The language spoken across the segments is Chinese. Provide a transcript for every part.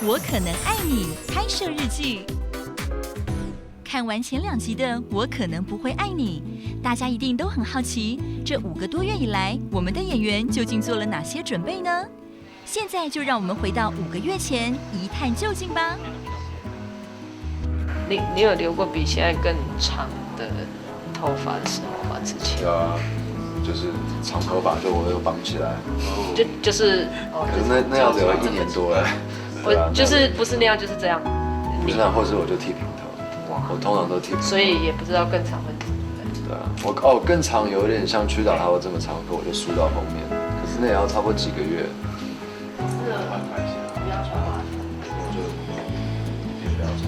我可能爱你》拍摄日记。看完前2集的《我可能不会爱你》，大家一定都很好奇，这5个多月以来，我们的演员究竟做了哪些准备呢？现在就让我们回到5个月前，一探究竟吧。你有留过比现在更长的头发的时候吗？之前？有啊，就是长头发，就我有绑起来。就是哦，可是那样子有1年多了。我就是不是那样，就是这样。不是那样，或是我就剃平头。我通常都剃平头。所以也不知道更长会怎么样。对啊，我更长有点像曲导他会这么长，可我就梳到后面。可是那也要差不多几个月。不要穿袜子。我就也不要穿。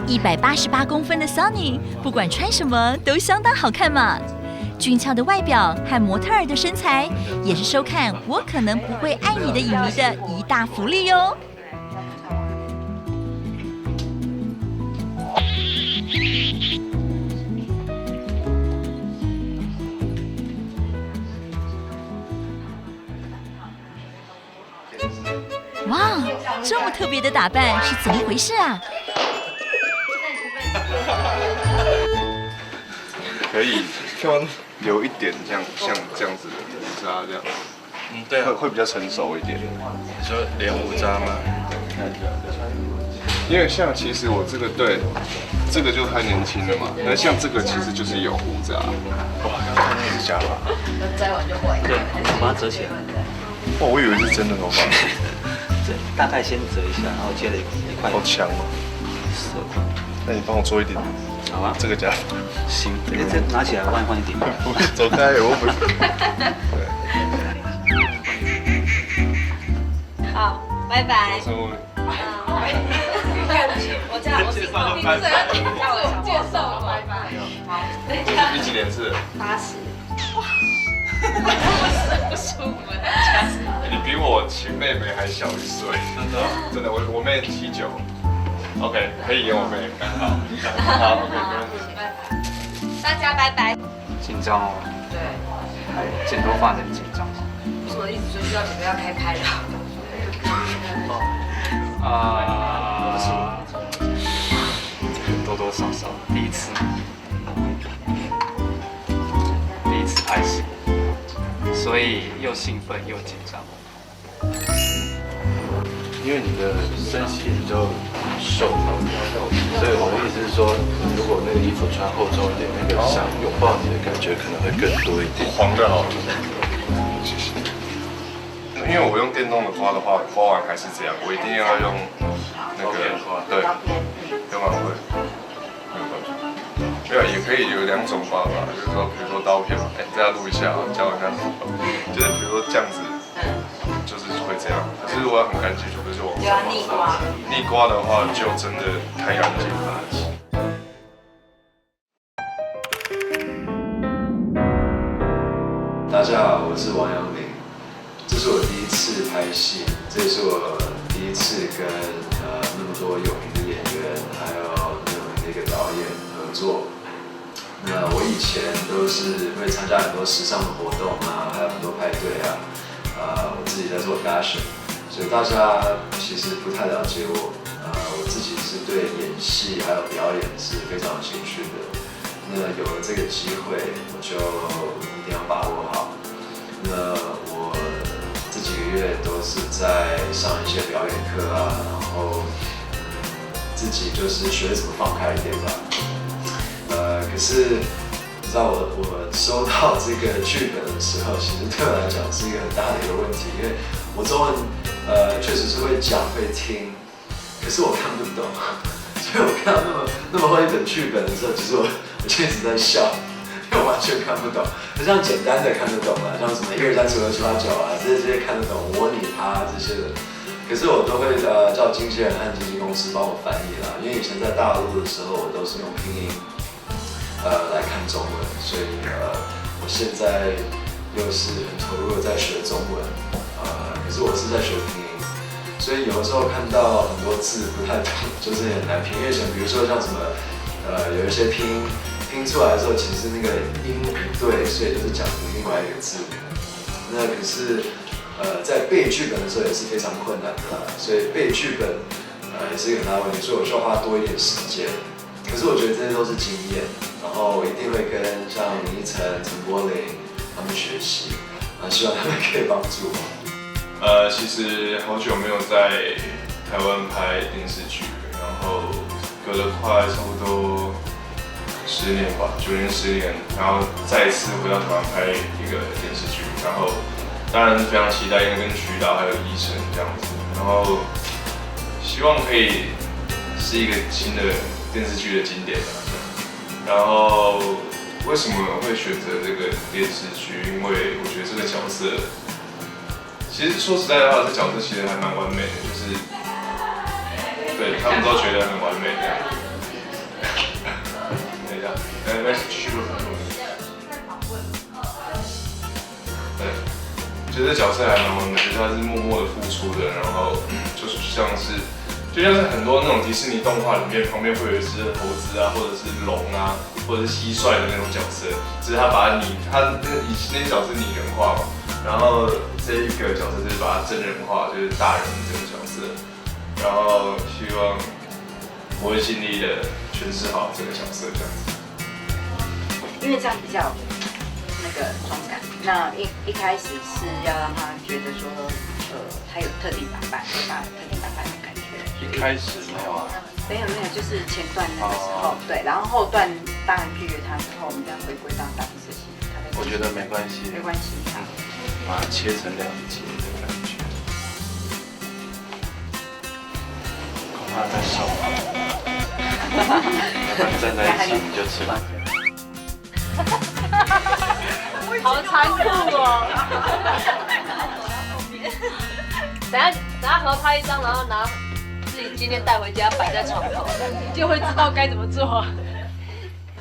188公分的 Sunny， 不管穿什么都相当好看嘛。俊俏的外表和模特儿的身材，也是收看《我可能不会爱你》的影迷的一大福利哟。哇，这么特别的打扮是怎么回事啊？可以留一点像这样子的胡渣这样，对啊，会比较成熟一点。你说连胡渣吗？因为像其实我这个对，这个就太年轻了嘛。那像这个其实就是有胡渣。哇，那是假发。摘完就坏。对，我把它折起来。哇，我以为是真的头发。对，大概先折一下，然后接了一块。好强哦！色块。那你帮我做一点。好啊，这个假发。行，这拿起来换一点。不是，走开，我不是。对。好，拜拜。我这样，我姓黄，你不是要我介绍吗？拜拜。你几年次？80。哇，不舒服了。你比我亲妹妹还小1岁。真的，我妹79。OK， 可以演我妹，刚好。好 ，OK， 没问题。大家拜拜。紧张哦。对。还剪头发很紧张。不是我的意思，说需要准备要开拍了。多多少少第一次拍戏，所以又兴奋又紧张。因为你的身形比较瘦，所以我的意思是说，如果那个衣服穿厚重一点，那个想拥抱你的感觉可能会更多一点。黄的好，谢谢。因为我用电动的刮的话，刮完还是这样，我一定要用那个对，要不然会没有办法。没有，也可以有2种刮法，就是说，比如说刀片嘛，大家录一下啊，教人家录，就是比如说这样子。就是会这样，可是如果要很干净，就不是往上。要逆刮。逆刮的话，就真的太干净了。大家好，我是王阳明，这是我第1次拍戏，这也是我第1次跟那么多有名的演员，还有那么名的一个导演合作。那我以前都是会参加很多时尚的活动啊，还有很多派对啊。我自己在做 fashion， 所以大家其实不太了解我。我自己是对演戏还有表演是非常有兴趣的。那有了这个机会，我就一定要把握好。那我这几个月都是在上一些表演课啊，然后自己就是学怎么放开一点吧。可是。你知道我收到这个剧本的时候，其实对我来讲是一个很大的一个问题，因为我中文确实是会讲会听，可是我看不懂，所以我看到那么厚一本剧本的时候，其实我就一直在笑，因为我完全看不懂。就像简单的看得懂啊，像什么1、2、3、4、5、6、7、8、9啊，这些看得懂，我你他这些的，可是我都会叫经纪人和经纪公司帮我翻译啦，因为以前在大陆的时候，我都是用拼音。来看中文，所以我现在又是很投入的在学中文，可是我是在学拼音，所以有的时候看到很多字不太懂，就是很难拼。因为比如说像什么，有一些拼出来的时候，其实那个音不对，所以就是讲成另外一个字。那可是在背剧本的时候也是非常困难的啦，所以背剧本也是一个很大的问题，所以我需要花多一点时间。可是我觉得这些都是经验，然后我一定会跟像林依晨、陈柏霖他们学习，希望他们可以帮助我。其实好久没有在台湾拍电视剧，然后隔了快差不多10年吧，9年10年，然后再一次回到台湾拍一个电视剧，然后当然非常期待，因为跟徐导还有依晨这样子，然后希望可以是一个新的电视剧的经典啊。然后为什么会选择这个电视剧？因为我觉得这个角色，其实说实在的话，这角色其实还蛮完美的，就是对他们都觉得很完美这样。等一下，来继续录。对，觉得这角色还蛮完美，就是他是默默的付出的，然后就像是很多那种迪士尼动画里面，旁边会有一只猴子啊，或者是龙啊，或者是蟋蟀的那种角色，只是他把他那些角色拟人化嘛，然后这一个角色就是把它真人化，就是大人这个角色，然后希望我会尽力的诠释好这个角色这样子。因为这样比较那个妆感，那一开始是要让他觉得说，他有特地打扮，会把特地打扮的感觉。一开始没有啊，没有，就是前段那个时候，对，然后后段当然拒绝他之后，我们再回归到大地色系。我觉得没关系，没关系，把它切成2节的感觉，恐怕在烧，要不然站在一起你就吃了。好残酷哦！等下合拍一张，然后拿自己今天带回家摆在床头，就会知道该怎么做。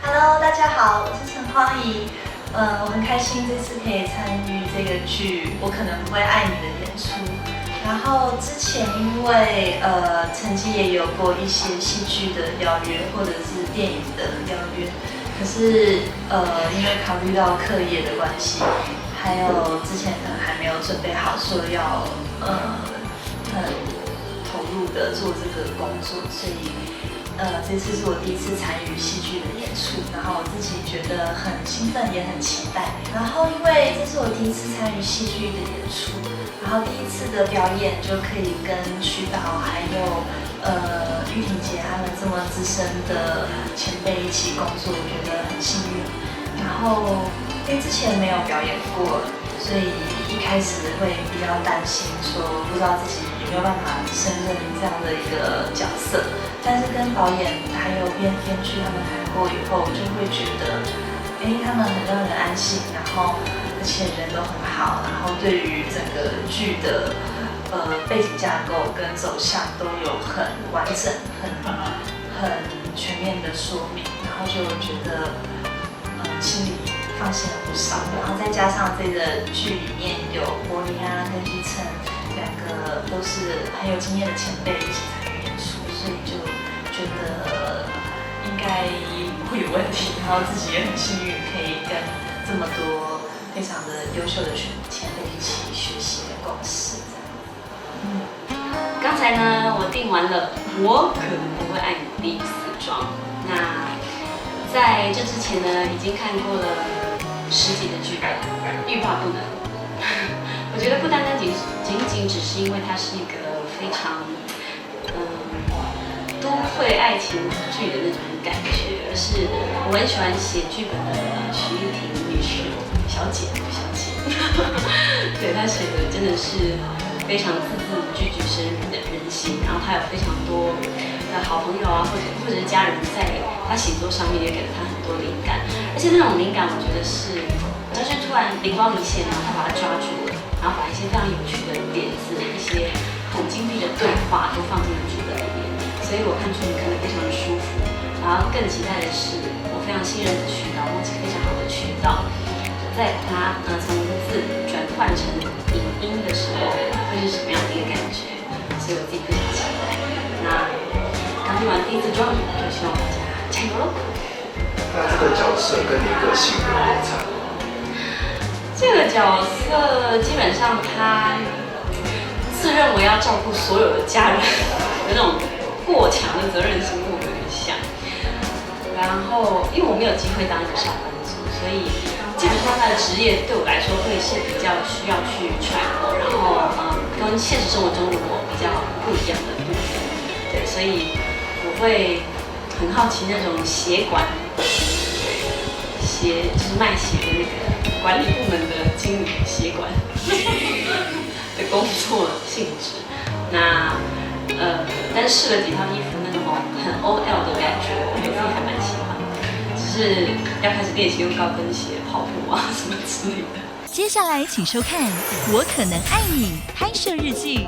Hello， 大家好，我是陈匡怡。我很开心这次可以参与这个剧《我可能不会爱你》的演出。然后之前因为曾经也有过一些戏剧的邀约，或者是电影的邀约。可是因为考虑到课业的关系，还有之前可能还没有准备好说要很投入的做这个工作，所以这次是我第一次参与戏剧的演出，然后我自己觉得很兴奋，也很期待。然后因为这是我第一次参与戏剧的演出，然后第一次的表演就可以跟徐导还有玉婷姐他们这么资深的前辈一起工作，我觉得很幸运。然后因为之前没有表演过，所以一开始会比较担心，说不知道自己有没有办法胜任这样的一个角色。但是跟导演还有编剧他们谈过以后，就会觉得，他们很让人安心，然后而且人都很好，然后对于整个剧的背景架构跟走向都有很完整、很全面的说明，然后就觉得心里放心了不少。然后再加上这个剧里面有柏霖啊跟依晨2个都是很有经验的前辈一起参与演出，所以就觉得应该不会有问题。然后自己也很幸运可以跟这么多非常的优秀的前辈一起学习跟共事。刚才呢，我订完了《我可能不会爱你》第4桩。那在这之前呢，已经看过了10集的剧本，欲罢不能。我觉得不单单仅只是因为它是一个非常都会爱情剧的那种感觉，而是我很喜欢写剧本的徐玉婷女士小姐，对她写的真的是非常字字句句深入的人心，然后她有非常多的好朋友啊，或者是家人在她写作上面也给了她很多灵感，而且那种灵感我觉得是就是突然灵光一现，然后她把它抓住了，然后把一些非常有趣的点子，一些很精辟的对话都放进了剧本里面，所以我看出你看得非常的舒服。然后更期待的是，我非常信任的渠道，目前非常好的渠道，在把它从字转换成影音的时候，会是什么样的一个感觉？所所以我自己非常期待。那刚听完第一次妆，就希望大家加油喽！那这个角色跟你个性有点差。这个角色基本上他自认为要照顾所有的家人的那种过强的责任心跟我有点像。然后因为我没有机会当一个上班族，所以基本上他的职业对我来说会是比较需要去揣摩，然后跟现实生活中的我比较不一样的部分。对，所以我会很好奇那种血管，就是卖血的那个管理部门的经理血管的工作性质。那但是试了几套衣服，那种很 OL 的感觉，我自己还蛮喜欢的。只是要开始练习用高跟鞋跑步啊什么之类的。接下来请收看《我可能爱你》拍摄日记。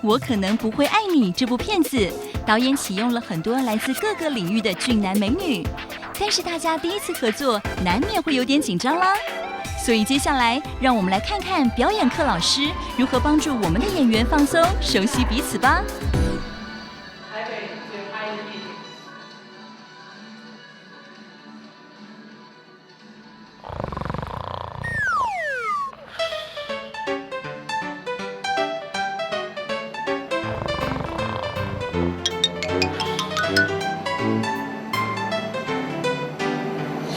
我可能不会爱你这部片子，导演启用了很多来自各个领域的俊男美女，但是大家第一次合作，难免会有点紧张啦。所以接下来，让我们来看看表演课老师如何帮助我们的演员放松、熟悉彼此吧。台北最嗨的地点。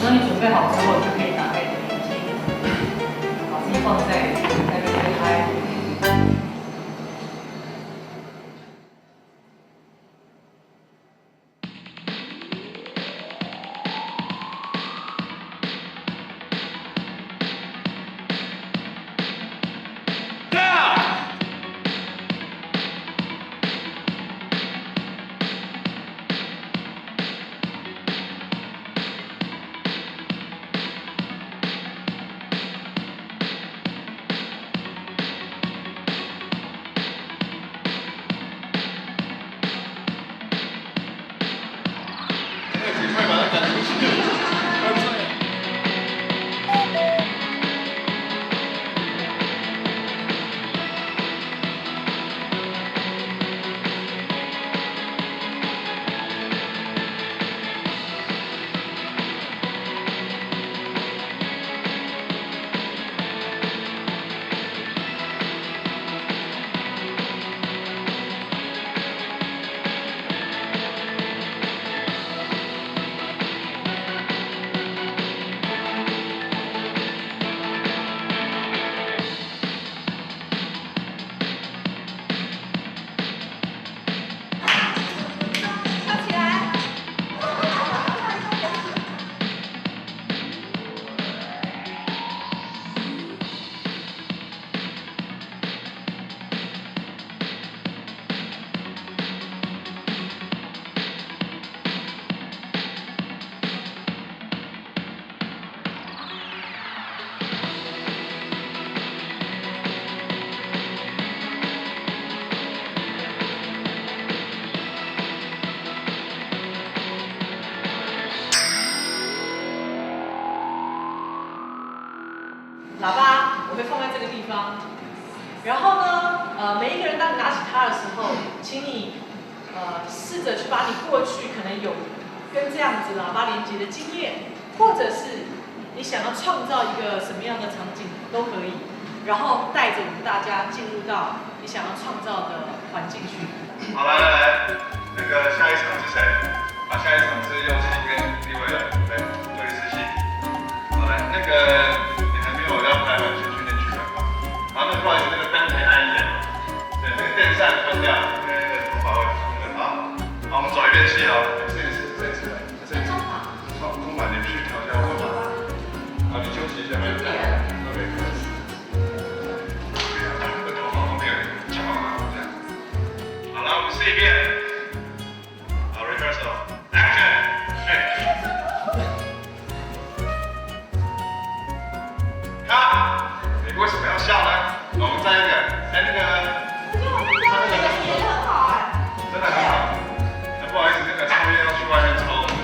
当你准备好之后，就可以打开你的眼睛，把自己放在台北最嗨。喇叭我会放在这个地方，然后呢，每一个人当你拿起它的时候，请你试着去把你过去可能有跟这样子喇叭连接的经验，或者是你想要创造一个什么样的场景都可以，然后带着我们大家进入到你想要创造的环境去。好，来，那个下一场是谁？啊，下一场是佑希跟立伟了，对，对视戏。好，来，那个。我要排完先去练剧本吧。然后那不好意思，那个灯可以暗一点。对，那个电扇关掉，因为那个头发会好，好，我们走一遍戏哦。这一次，好，东莞你去调一下头发。好，你休息一下，没有带。OK，开始。这头发后面有翘啊，这样。好了，我们试一遍。好 ，rehearsal，action， 你为什么要笑呢？我们再一个，那个，他那个演得很好真的很好。那不好意思，那个超越要去外面抽，我们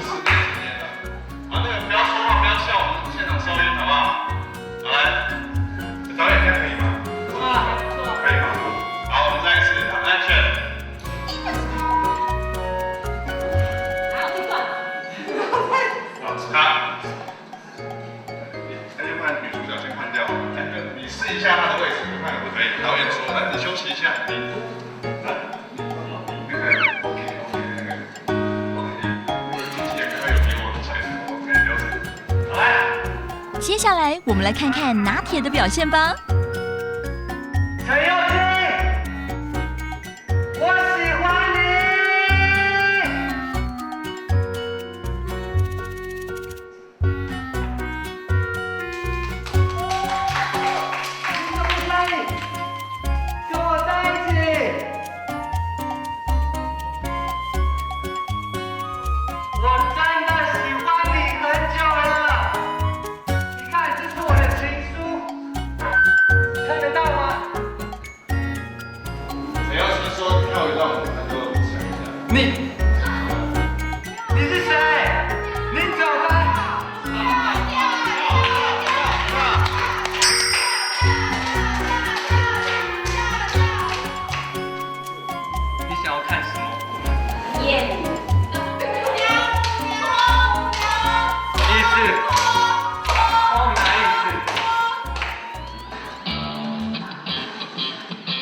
休息一下，你。接下来，我们来看看拿铁的表现吧。陈佑清，我喜欢你。你可不可以跟我在一起？我真的喜欢你很久了。你看，这是我的情书，看得到吗？谁要是说跳一段舞，他就想一下。你是谁？你走开！你想要看什么？耶！意思，哦，哪意思？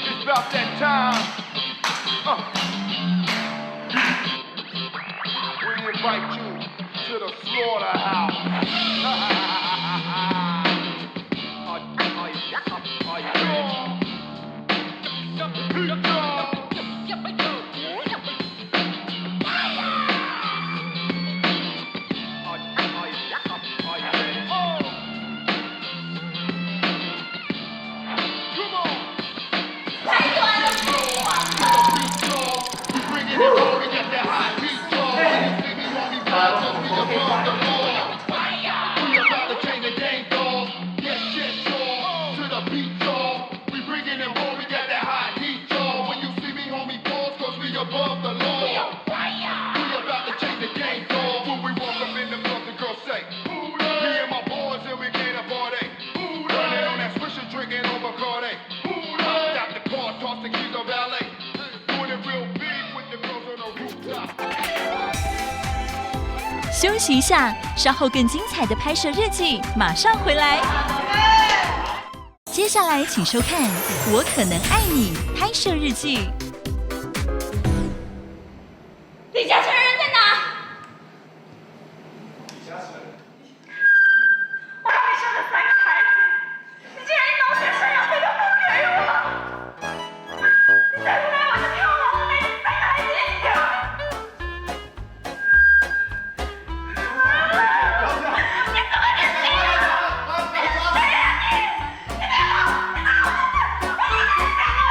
It's about that time. We invite you to the slaughterhouse. Above the law. We about to change the game, dog. When we walk up in the club, the girls say, me and my boys, and we came to party. Running on that swisher, drinking on Bacardi. Stop the car, toss the keys on valet. Doing it real big with the girls on the rooftop. 休息一下，稍后更精彩的拍摄日记马上回来。接下来请收看《我可能爱你》拍摄日记。李嘉诚人在哪？李嘉诚。我帮你生了3个孩子，你竟然一毛钱赡养费都不给我！你再不来我就跳楼了，带着3个孩子一起跳！你怎么忍心啊？你是谁呀你？你别跑！你打我！我要你打我！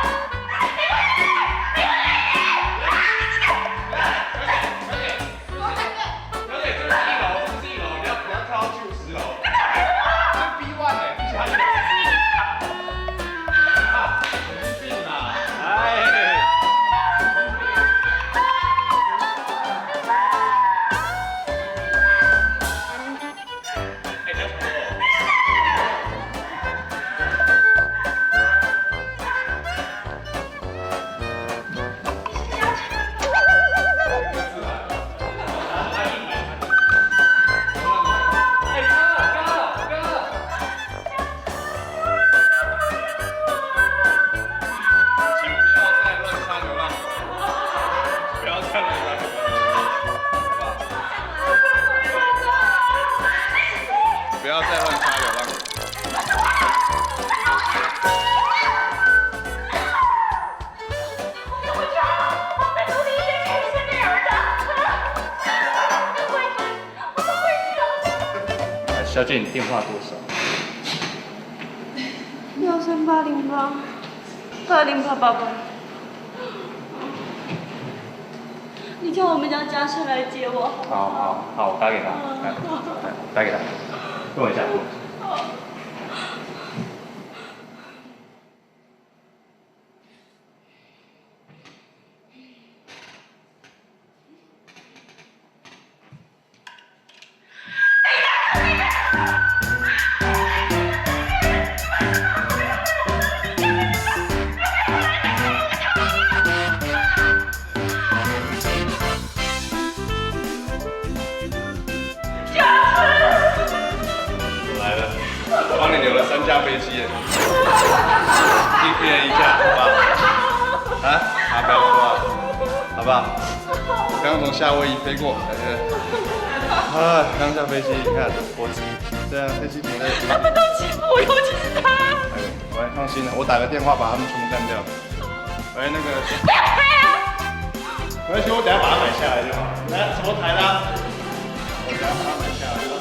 你回来！你回来！不要再乱插流浪狗。小姐，你电话多少？13808，808888。你叫我们家家事来接我。好，我打给他，打给他，跟我一下。来了。我帮你留了3架飞机耶，一人1架，好不好？啊，不要说啊，好不好？我刚从夏威夷飞过，感觉，刚下飞机，你看我对啊，飞机停在这里。他们都欺负我，尤其是他。喂，放心了，我打个电话把他们全部干掉。喂，那个，没关系，我等下把它买下来就好。来，什么台的？我等下把它买下来。